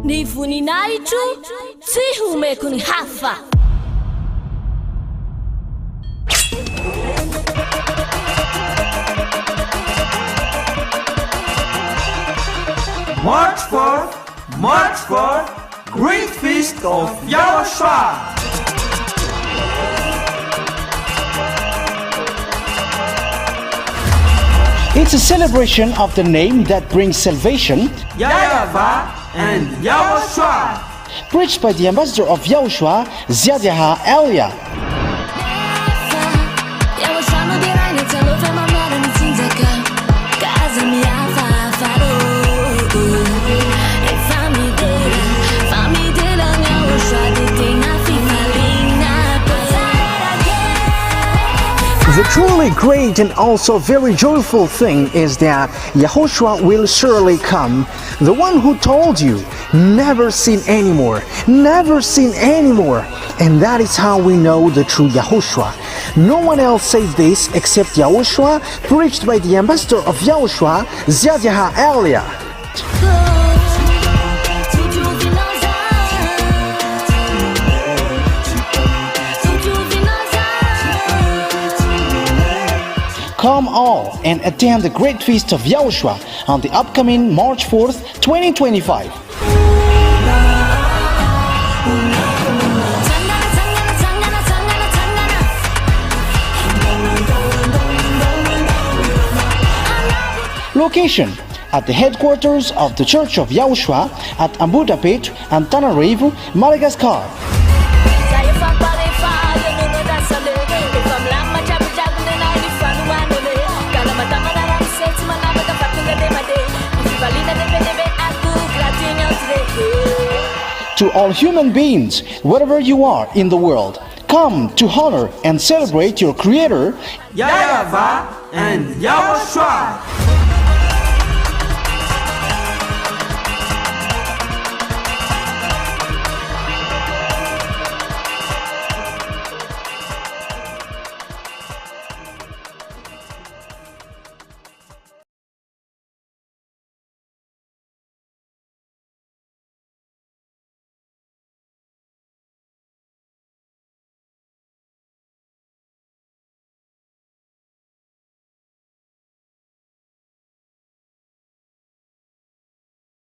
Ni voninahitro tsy homeko ny hafa. March 4th, Great Feast of YAHOSHUAH. It's a celebration of the name that brings salvation, YAHVAH and YAHOSHUAH. preached by the ambassador of YAHOSHUAH, YAHVAH. The truly great and also very joyful thing is that YAHOSHUAH will surely come. The one who told you, never seen anymore, never seen anymore. And that is how we know the true YAHOSHUAH. No one else says this except YAHOSHUAH, preached by the ambassador of YAHOSHUAH, YAHVAH. Come all and attend the Great Feast of YAHOSHUAH on the upcoming March 4th, 2025. Location at the headquarters of the Church of YAHOSHUAH at Ambohidrapeto Antananarivo Madagascar. To all human beings, wherever you are in the world, come to honor and celebrate your Creator, YAHVAH and YAHOSHUAH.